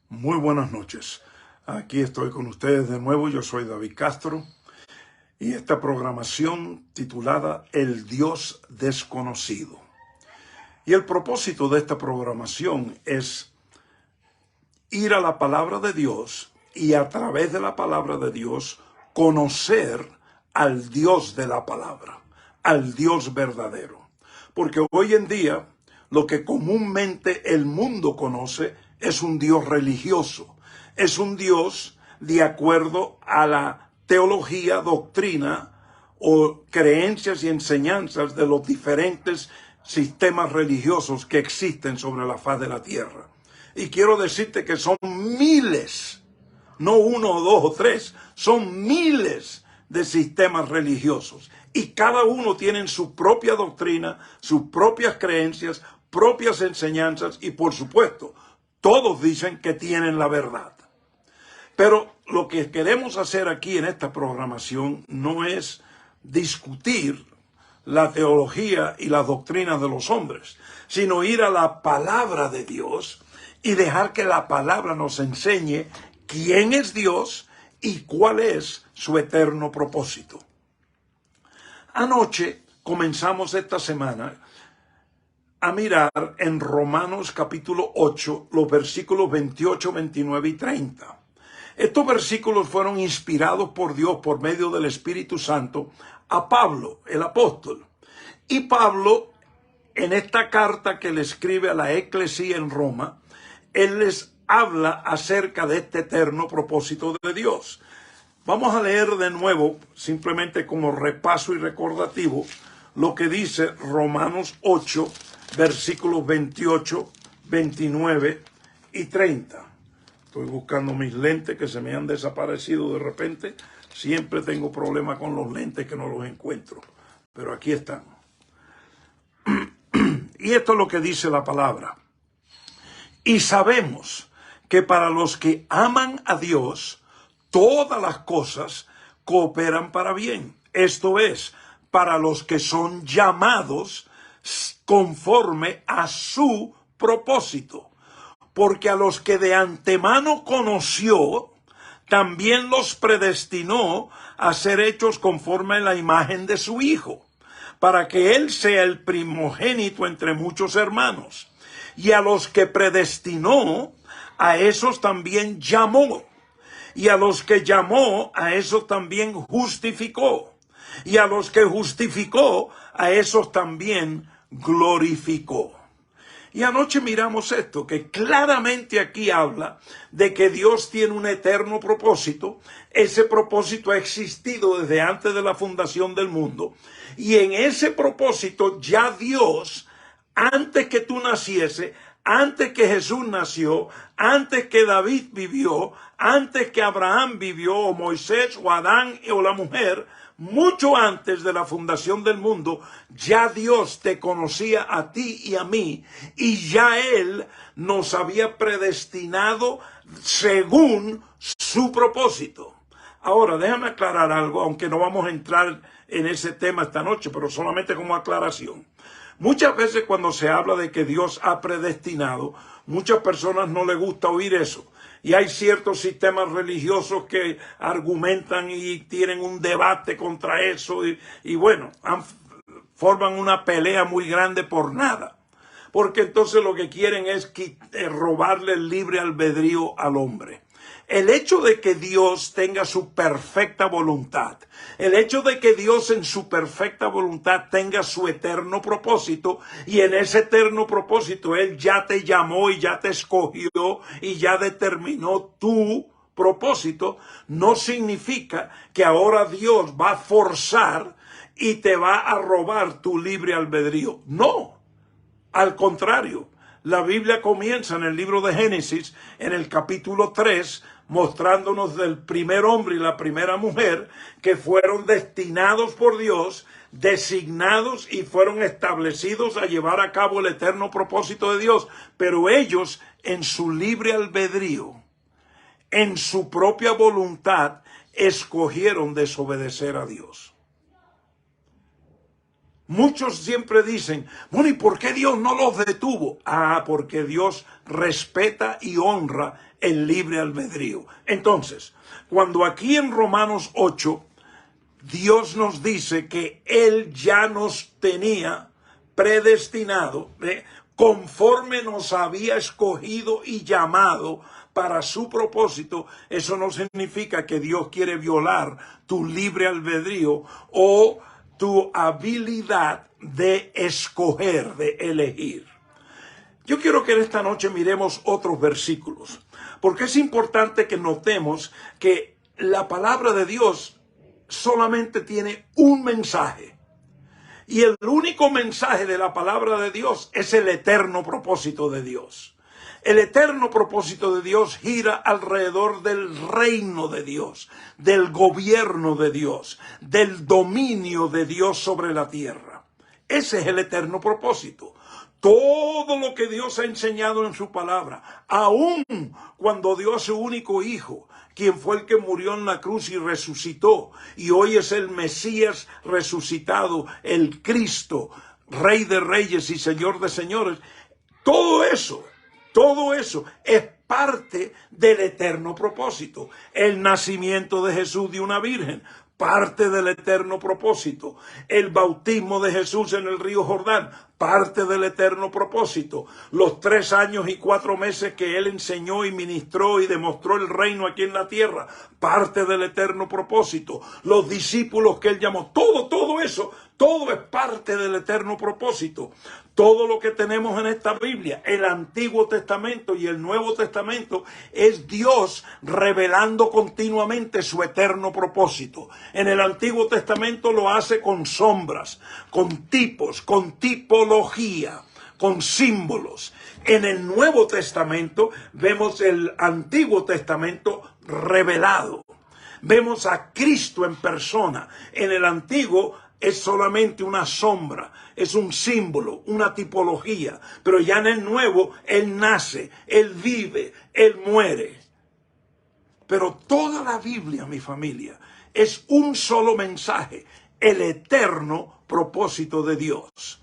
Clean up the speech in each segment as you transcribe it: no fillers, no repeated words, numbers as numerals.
Muy buenas noches. Aquí estoy con ustedes de nuevo. Yo soy David Castro y esta programación titulada El Dios Desconocido. Y el propósito de esta programación es ir a la palabra de Dios y a través de la palabra de Dios conocer al Dios de la palabra, al Dios verdadero. Porque hoy en día lo que comúnmente el mundo conoce es un Dios religioso, es un Dios de acuerdo a la teología, doctrina o creencias y enseñanzas de los diferentes sistemas religiosos que existen sobre la faz de la tierra. Y quiero decirte que son miles, no uno o dos o tres, son miles de sistemas religiosos. Y cada uno tiene su propia doctrina, sus propias creencias, propias enseñanzas y, por supuesto, todos dicen que tienen la verdad. Pero lo que queremos hacer aquí en esta programación no es discutir la teología y las doctrinas de los hombres, sino ir a la palabra de Dios y dejar que la palabra nos enseñe quién es Dios y cuál es su eterno propósito. Anoche comenzamos esta semana a mirar en Romanos capítulo 8, los versículos 28, 29 y 30. Estos versículos fueron inspirados por Dios por medio del Espíritu Santo a Pablo, el apóstol. Y Pablo, en esta carta que le escribe a la eclesía en Roma, él les habla acerca de este eterno propósito de Dios. Vamos a leer de nuevo, simplemente como repaso y recordativo, lo que dice Romanos 8, versículos 28, 29 y 30. Estoy buscando mis lentes que se me han desaparecido de repente. Siempre tengo problemas con los lentes que no los encuentro. Pero aquí están. Y esto es lo que dice la palabra. Y sabemos que para los que aman a Dios, todas las cosas cooperan para bien. Esto es, para los que son llamados conforme a su propósito. Porque a los que de antemano conoció, también los predestinó a ser hechos conforme a la imagen de su Hijo, para que Él sea el primogénito entre muchos hermanos. Y a los que predestinó, a esos también llamó. Y a los que llamó, a esos también justificó. Y a los que justificó, a esos también glorificó. Y anoche miramos esto, que claramente aquí habla de que Dios tiene un eterno propósito. Ese propósito ha existido desde antes de la fundación del mundo. Y en ese propósito ya Dios, antes que tú naciese, antes que Jesús nació, antes que David vivió, antes que Abraham vivió, o Moisés, o Adán, o la mujer, mucho antes de la fundación del mundo, ya Dios te conocía a ti y a mí, y ya Él nos había predestinado según su propósito. Ahora, déjame aclarar algo, aunque no vamos a entrar en ese tema esta noche, pero solamente como aclaración. Muchas veces cuando se habla de que Dios ha predestinado, muchas personas no les gusta oír eso. Y hay ciertos sistemas religiosos que argumentan y tienen un debate contra eso y bueno, forman una pelea muy grande por nada. Porque entonces lo que quieren es robarle el libre albedrío al hombre. El hecho de que Dios tenga su perfecta voluntad, el hecho de que Dios en su perfecta voluntad tenga su eterno propósito, y en ese eterno propósito Él ya te llamó y ya te escogió y ya determinó tu propósito, no significa que ahora Dios va a forzar y te va a robar tu libre albedrío. No, al contrario. La Biblia comienza en el libro de Génesis, en el capítulo 3, mostrándonos del primer hombre y la primera mujer que fueron destinados por Dios, designados y fueron establecidos a llevar a cabo el eterno propósito de Dios. Pero ellos, en su libre albedrío, en su propia voluntad, escogieron desobedecer a Dios. Muchos siempre dicen, bueno, ¿y por qué Dios no los detuvo? Ah, porque Dios respeta y honra el libre albedrío. Entonces, cuando aquí en Romanos 8, Dios nos dice que Él ya nos tenía predestinado, conforme nos había escogido y llamado para su propósito, eso no significa que Dios quiere violar tu libre albedrío o tu habilidad de escoger, de elegir. Yo quiero que en esta noche miremos otros versículos, porque es importante que notemos que la palabra de Dios solamente tiene un mensaje. Y el único mensaje de la palabra de Dios es el eterno propósito de Dios. El eterno propósito de Dios gira alrededor del reino de Dios, del gobierno de Dios, del dominio de Dios sobre la tierra. Ese es el eterno propósito. Todo lo que Dios ha enseñado en su palabra, aun cuando dio a su único hijo, quien fue el que murió en la cruz y resucitó, y hoy es el Mesías resucitado, el Cristo, Rey de Reyes y Señor de Señores, todo eso es parte del eterno propósito. El nacimiento de Jesús de una virgen, parte del eterno propósito. El bautismo de Jesús en el río Jordán, parte del eterno propósito. Los 3 años y 4 meses que Él enseñó y ministró y demostró el reino aquí en la tierra, parte del eterno propósito. Los discípulos que Él llamó, todo eso, todo es parte del eterno propósito. Todo lo que tenemos en esta Biblia, el Antiguo Testamento y el Nuevo Testamento, es Dios revelando continuamente su eterno propósito. En el Antiguo Testamento lo hace con sombras, con tipos, con tipología, con símbolos. En el Nuevo Testamento vemos el Antiguo Testamento revelado. Vemos a Cristo en persona. En el Antiguo es solamente una sombra, es un símbolo, una tipología. Pero ya en el Nuevo, Él nace, Él vive, Él muere. Pero toda la Biblia, mi familia, es un solo mensaje, el eterno propósito de Dios.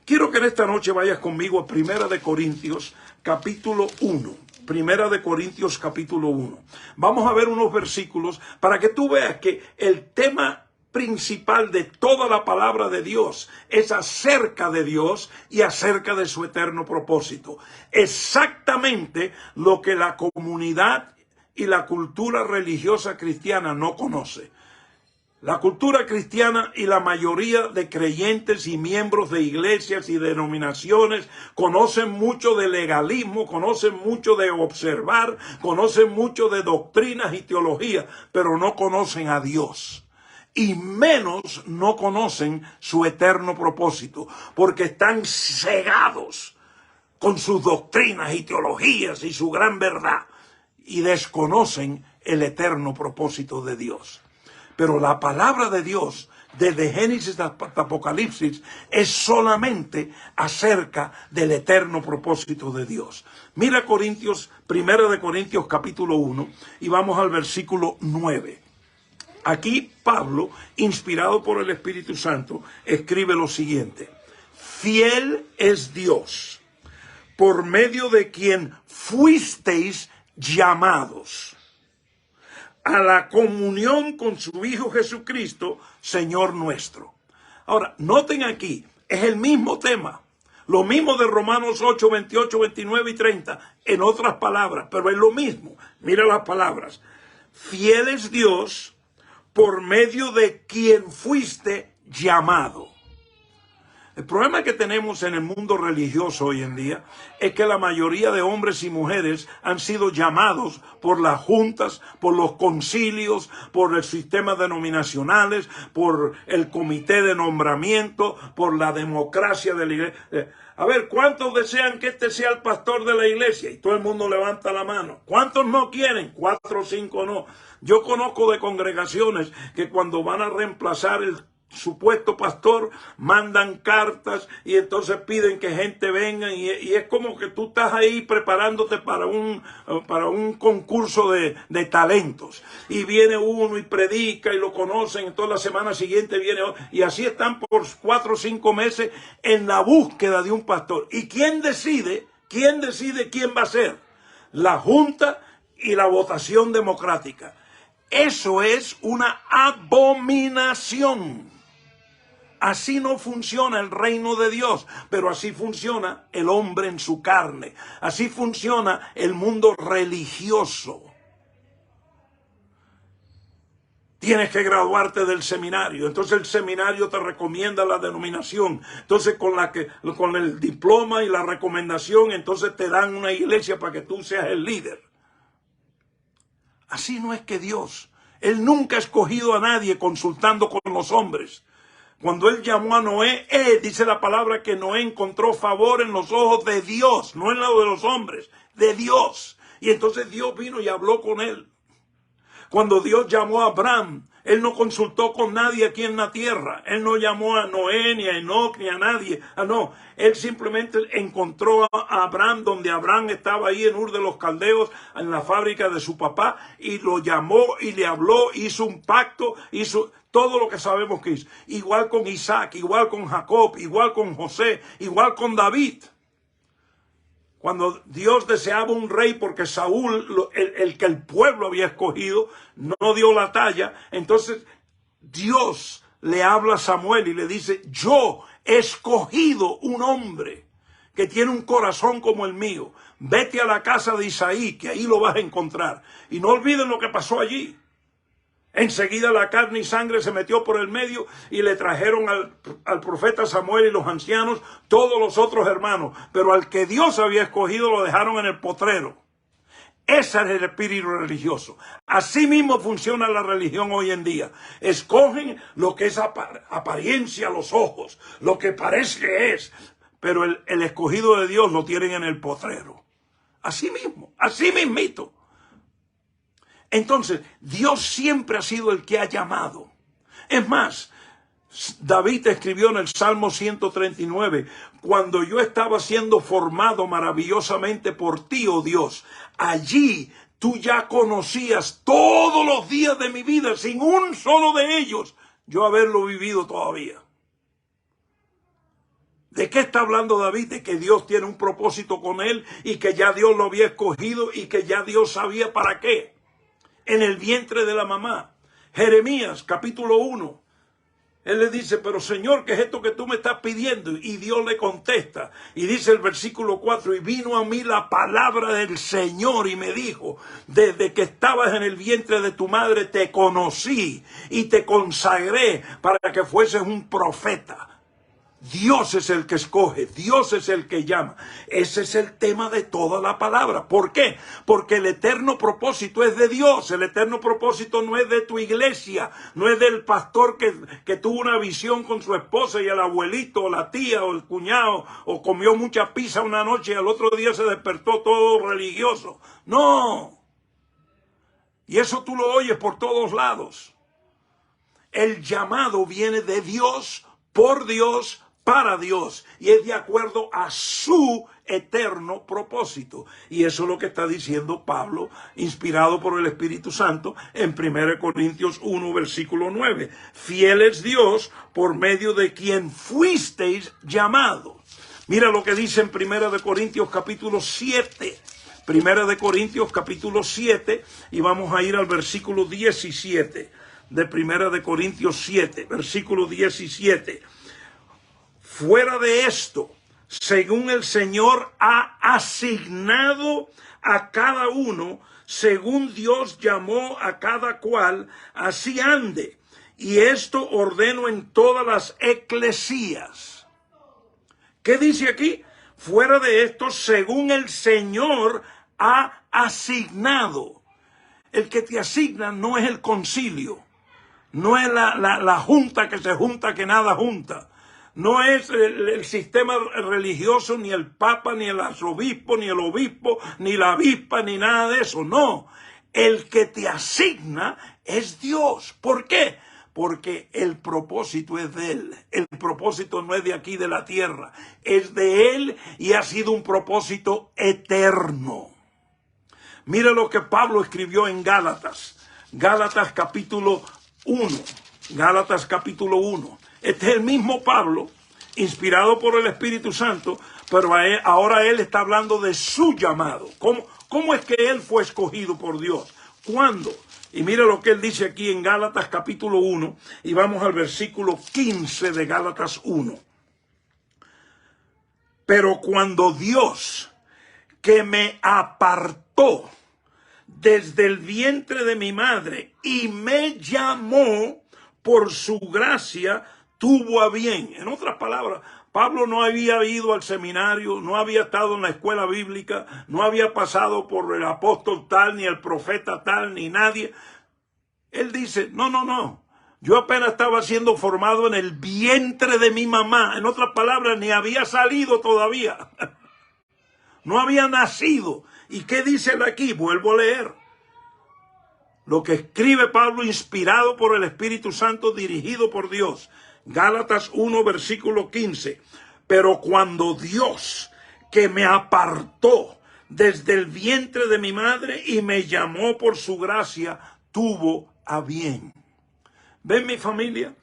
Quiero que en esta noche vayas conmigo a Primera de Corintios, capítulo 1. Primera de Corintios, capítulo 1. Vamos a ver unos versículos para que tú veas que el tema principal de toda la palabra de Dios es acerca de Dios y acerca de su eterno propósito. Exactamente lo que la comunidad y la cultura religiosa cristiana no conoce. La cultura cristiana y la mayoría de creyentes y miembros de iglesias y denominaciones conocen mucho de legalismo, conocen mucho de observar, conocen mucho de doctrinas y teología, pero no conocen a Dios. Y menos no conocen su eterno propósito, porque están cegados con sus doctrinas y teologías y su gran verdad, y desconocen el eterno propósito de Dios. Pero la palabra de Dios, desde Génesis hasta Apocalipsis, es solamente acerca del eterno propósito de Dios. Mira Primera de Corintios capítulo 1, y vamos al versículo 9. Aquí Pablo, inspirado por el Espíritu Santo, escribe lo siguiente: fiel es Dios, por medio de quien fuisteis llamados a la comunión con su Hijo Jesucristo, Señor nuestro. Ahora, noten aquí, es el mismo tema, lo mismo de Romanos 8, 28, 29 y 30, en otras palabras, pero es lo mismo. Mira las palabras: fiel es Dios, por medio de quien fuiste llamado. El problema que tenemos en el mundo religioso hoy en día es que la mayoría de hombres y mujeres han sido llamados por las juntas, por los concilios, por el sistema denominacionales, por el comité de nombramiento, por la democracia de la iglesia. A ver, ¿cuántos desean que este sea el pastor de la iglesia? Y todo el mundo levanta la mano. ¿Cuántos no quieren? 4 o 5 no. Yo conozco de congregaciones que cuando van a reemplazar el supuesto pastor, mandan cartas y entonces piden que gente venga y es como que tú estás ahí preparándote para un concurso de talentos y viene uno y predica y lo conocen, entonces la semana siguiente viene otro, y así están por 4 o 5 meses en la búsqueda de un pastor. ¿Y quién decide? ¿Quién decide quién va a ser? La Junta y la votación democrática. Eso es una abominación. Así no funciona el reino de Dios, pero así funciona el hombre en su carne. Así funciona el mundo religioso. Tienes que graduarte del seminario. Entonces el seminario te recomienda la denominación. Entonces con el diploma y la recomendación, entonces te dan una iglesia para que tú seas el líder. Así no es que Dios. Él nunca ha escogido a nadie consultando con los hombres. Cuando él llamó a Noé, dice la palabra que Noé encontró favor en los ojos de Dios, no en los de los hombres, de Dios. Y entonces Dios vino y habló con él. Cuando Dios llamó a Abraham, él no consultó con nadie aquí en la tierra. Él no llamó a Noé, ni a Enoc, ni a nadie. No, él simplemente encontró a Abraham donde Abraham estaba ahí en Ur de los Caldeos, en la fábrica de su papá, y lo llamó y le habló, hizo un pacto, hizo todo lo que sabemos que hizo. Igual con Isaac, igual con Jacob, igual con José, igual con David. Cuando Dios deseaba un rey porque Saúl, el que el pueblo había escogido, no dio la talla, entonces Dios le habla a Samuel y le dice, yo he escogido un hombre que tiene un corazón como el mío. Vete a la casa de Isaí, que ahí lo vas a encontrar. Y no olviden lo que pasó allí. Enseguida la carne y sangre se metió por el medio y le trajeron al profeta Samuel y los ancianos, todos los otros hermanos. Pero al que Dios había escogido lo dejaron en el potrero. Ese es el espíritu religioso. Así mismo funciona la religión hoy en día. Escogen lo que es apariencia a los ojos, lo que parece que es. Pero el escogido de Dios lo tienen en el potrero. Así mismo, así mismito. Entonces, Dios siempre ha sido el que ha llamado. Es más, David escribió en el Salmo 139, cuando yo estaba siendo formado maravillosamente por ti, oh Dios, allí tú ya conocías todos los días de mi vida, sin un solo de ellos, yo haberlo vivido todavía. ¿De qué está hablando David? De que Dios tiene un propósito con él y que ya Dios lo había escogido y que ya Dios sabía para qué. En el vientre de la mamá. Jeremías, capítulo 1. Él le dice, pero Señor, ¿qué es esto que tú me estás pidiendo? Y Dios le contesta. Y dice el versículo 4, y vino a mí la palabra del Señor y me dijo, desde que estabas en el vientre de tu madre te conocí y te consagré para que fueses un profeta. Dios es el que escoge, Dios es el que llama. Ese es el tema de toda la palabra. ¿Por qué? Porque el eterno propósito es de Dios. El eterno propósito no es de tu iglesia, no es del pastor que tuvo una visión con su esposa y el abuelito o la tía o el cuñado o comió mucha pizza una noche y al otro día se despertó todo religioso. No. Y eso tú lo oyes por todos lados. El llamado viene de Dios, por Dios, para Dios, y es de acuerdo a su eterno propósito. Y eso es lo que está diciendo Pablo, inspirado por el Espíritu Santo, en 1 Corintios 1, versículo 9. Fiel es Dios por medio de quien fuisteis llamados. Mira lo que dice en 1 Corintios capítulo 7. 1 Corintios capítulo 7, y vamos a ir al versículo 17 de 1 Corintios 7, versículo 17. Fuera de esto, según el Señor ha asignado a cada uno, según Dios llamó a cada cual, así ande. Y esto ordeno en todas las eclesías. ¿Qué dice aquí? Fuera de esto, según el Señor ha asignado. El que te asigna no es el concilio, no es la junta que se junta que nada junta. No es el sistema religioso, ni el papa, ni el arzobispo, ni el obispo, ni la avispa, ni nada de eso. No, el que te asigna es Dios. ¿Por qué? porque el propósito es de Él. El propósito no es de aquí, de la tierra. Es de Él y ha sido un propósito eterno. Mira lo que Pablo escribió en Gálatas. Gálatas capítulo 1. Gálatas capítulo 1. Este es el mismo Pablo, inspirado por el Espíritu Santo, pero ahora él está hablando de su llamado. ¿Cómo es que él fue escogido por Dios? ¿Cuándo? Y mira lo que él dice aquí en Gálatas capítulo 1, y vamos al versículo 15 de Gálatas 1. Pero cuando Dios, que me apartó desde el vientre de mi madre y me llamó por su gracia, tuvo a bien. En otras palabras, Pablo no había ido al seminario, no había estado en la escuela bíblica, no había pasado por el apóstol tal, ni el profeta tal, ni nadie. Él dice, no, yo apenas estaba siendo formado en el vientre de mi mamá. En otras palabras, ni había salido todavía. No había nacido. ¿Y qué dice él aquí? Vuelvo a leer. Lo que escribe Pablo, inspirado por el Espíritu Santo, dirigido por Dios. Gálatas 1, versículo 15. Pero cuando Dios, que me apartó desde el vientre de mi madre y me llamó por su gracia, tuvo a bien. ¿Ven, mi familia?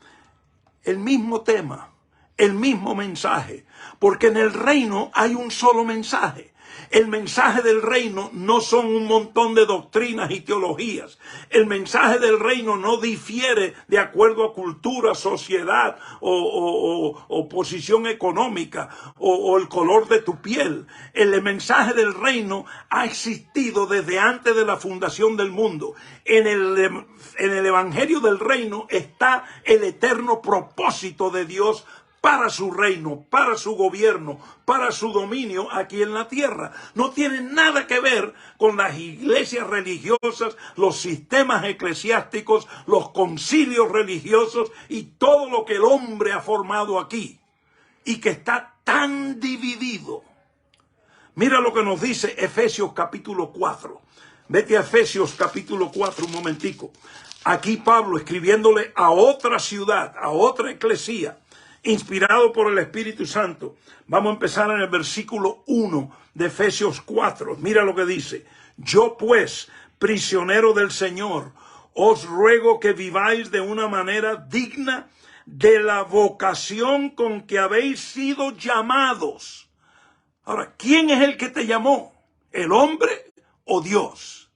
El mismo tema, el mismo mensaje, porque en el reino hay un solo mensaje. El mensaje del reino no son un montón de doctrinas y teologías. El mensaje del reino no difiere de acuerdo a cultura, sociedad o posición económica o el color de tu piel. El mensaje del reino ha existido desde antes de la fundación del mundo. En el evangelio del reino está el eterno propósito de Dios para su reino, para su gobierno, para su dominio aquí en la tierra. No tiene nada que ver con las iglesias religiosas, los sistemas eclesiásticos, los concilios religiosos y todo lo que el hombre ha formado aquí y que está tan dividido. Mira lo que nos dice Efesios capítulo 4. Vete a Efesios capítulo 4 un momentico. Aquí Pablo escribiéndole a otra ciudad, a otra eclesía, inspirado por el Espíritu Santo. Vamos a empezar en el versículo 1 de Efesios 4. Mira lo que dice. Yo pues, prisionero del Señor, os ruego que viváis de una manera digna de la vocación con que habéis sido llamados. Ahora, ¿quién es el que te llamó? ¿El hombre o Dios?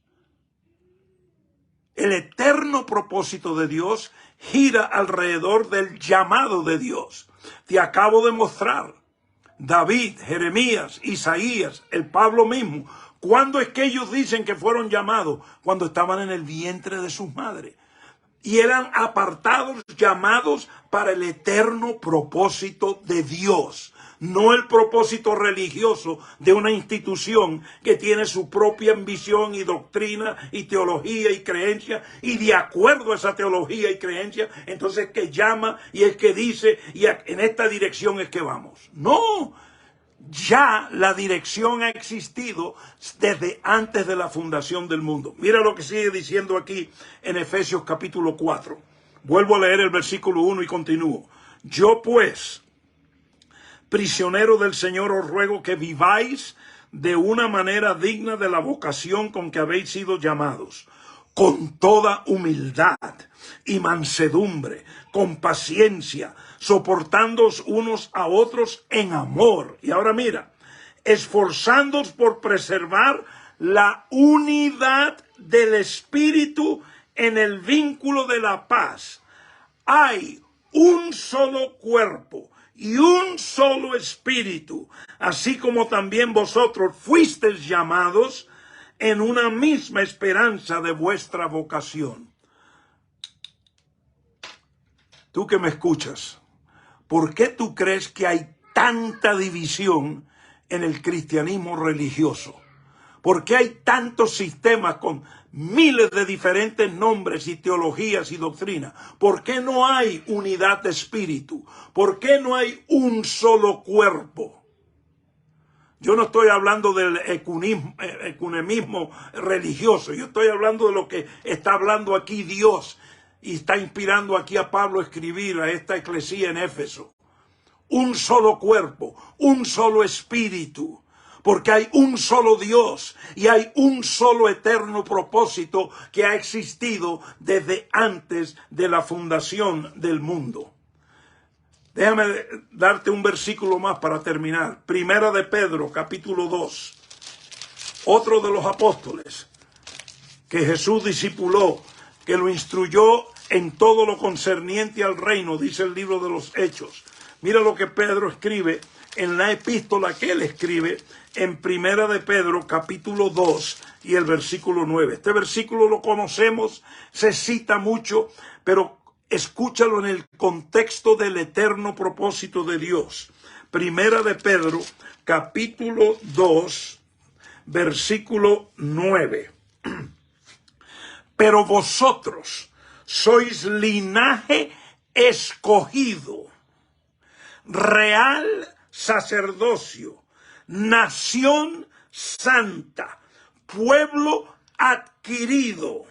El eterno propósito de Dios gira alrededor del llamado de Dios. Te acabo de mostrar David, Jeremías, Isaías, el Pablo mismo. ¿Cuándo es que ellos dicen que fueron llamados? Cuando estaban en el vientre de sus madres. Y eran apartados, llamados para el eterno propósito de Dios. No el propósito religioso de una institución que tiene su propia ambición y doctrina y teología y creencia, y de acuerdo a esa teología y creencia, entonces que llama y es que dice, y en esta dirección es que vamos. No, ya la dirección ha existido desde antes de la fundación del mundo. Mira lo que sigue diciendo aquí en Efesios capítulo 4. Vuelvo a leer el versículo 1 y continúo. Yo pues, prisionero del Señor, os ruego que viváis de una manera digna de la vocación con que habéis sido llamados, con toda humildad y mansedumbre, con paciencia, soportándoos unos a otros en amor. Y ahora mira, esforzándoos por preservar la unidad del Espíritu en el vínculo de la paz. Hay un solo cuerpo y un solo espíritu, así como también vosotros fuisteis llamados en una misma esperanza de vuestra vocación. Tú que me escuchas, ¿por qué tú crees que hay tanta división en el cristianismo religioso? ¿Por qué hay tantos sistemas con miles de diferentes nombres y teologías y doctrinas? ¿Por qué no hay unidad de espíritu? ¿Por qué no hay un solo cuerpo? Yo no estoy hablando del ecumenismo religioso. Yo estoy hablando de lo que está hablando aquí Dios. y está inspirando aquí a Pablo a escribir a esta eclesía en Éfeso. Un solo cuerpo, un solo espíritu, porque hay un solo Dios y hay un solo eterno propósito que ha existido desde antes de la fundación del mundo. Déjame darte un versículo más para terminar. Primera de Pedro, capítulo 2. Otro de los apóstoles que Jesús discipuló, que lo instruyó en todo lo concerniente al reino, dice el libro de los Hechos. Mira lo que Pedro escribe en la epístola que él escribe en Primera de Pedro, capítulo 2 y el versículo 9. Este versículo lo conocemos, se cita mucho, pero escúchalo en el contexto del eterno propósito de Dios. Primera de Pedro, capítulo 2, versículo 9. Pero vosotros sois linaje escogido, real sacerdocio, nación santa, pueblo adquirido,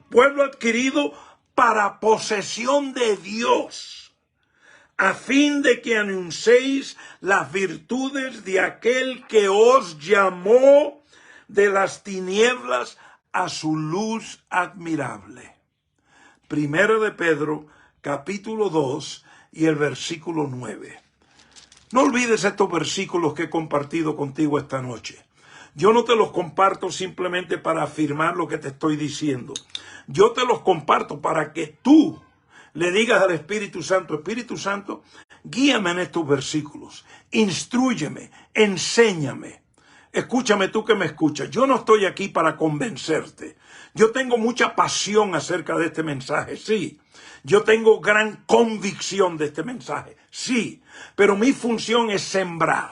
pueblo adquirido para posesión de Dios, a fin de que anunciéis las virtudes de aquel que os llamó de las tinieblas a su luz admirable. Primera de Pedro, capítulo 2 y el versículo 9. No olvides estos versículos que he compartido contigo esta noche. Yo no te los comparto simplemente para afirmar lo que te estoy diciendo. Yo te los comparto para que tú le digas al Espíritu Santo, Espíritu Santo, guíame en estos versículos, instrúyeme, enséñame. Escúchame tú que me escuchas, yo no estoy aquí para convencerte. Yo tengo mucha pasión acerca de este mensaje, sí. Yo tengo gran convicción de este mensaje, sí. Pero mi función es sembrar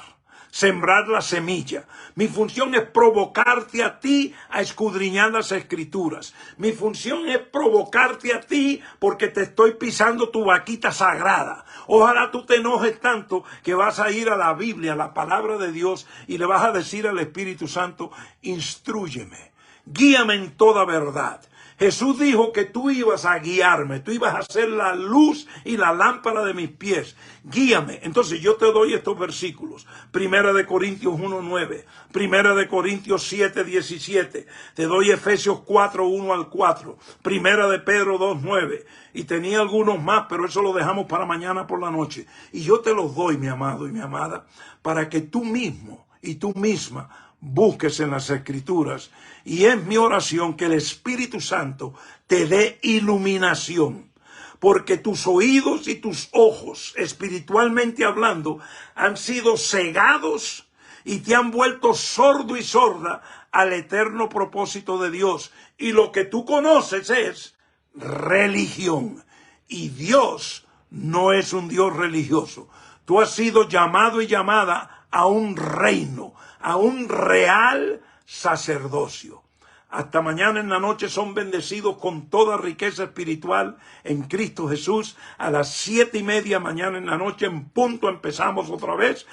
la semilla. Mi función es provocarte a ti a escudriñar las Escrituras. Mi función es provocarte a ti porque te estoy pisando tu vaquita sagrada. Ojalá tú te enojes tanto que vas a ir a la Biblia, a la palabra de Dios, y le vas a decir al Espíritu Santo, instrúyeme, guíame en toda verdad. Jesús dijo que tú ibas a guiarme, tú ibas a ser la luz y la lámpara de mis pies. Guíame. Entonces yo te doy estos versículos. Primera de Corintios 1:9, Primera de Corintios 7:17. Te doy Efesios 4:1 al 4, Primera de Pedro 2:9. Y tenía algunos más, pero eso lo dejamos para mañana por la noche. Y yo te los doy, mi amado y mi amada, para que tú mismo y tú misma busques en las Escrituras, y es mi oración que el Espíritu Santo te dé iluminación, porque tus oídos y tus ojos, espiritualmente hablando, han sido cegados y te han vuelto sordo y sorda al eterno propósito de Dios, y lo que tú conoces es religión, y Dios no es un Dios religioso. Tú has sido llamado y llamada a un reino, a un real sacerdocio. Hasta mañana en la noche. Son bendecidos con toda riqueza espiritual en Cristo Jesús. A las 7:30 mañana en la noche en punto empezamos otra vez.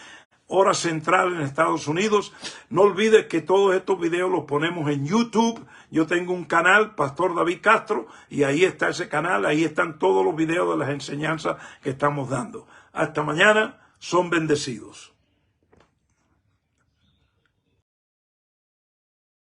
Hora central en Estados Unidos. No olvides que todos estos videos los ponemos en YouTube. Yo tengo un canal, Pastor David Castro, y ahí está ese canal. Ahí están todos los videos de las enseñanzas que estamos dando. Hasta mañana. Son bendecidos.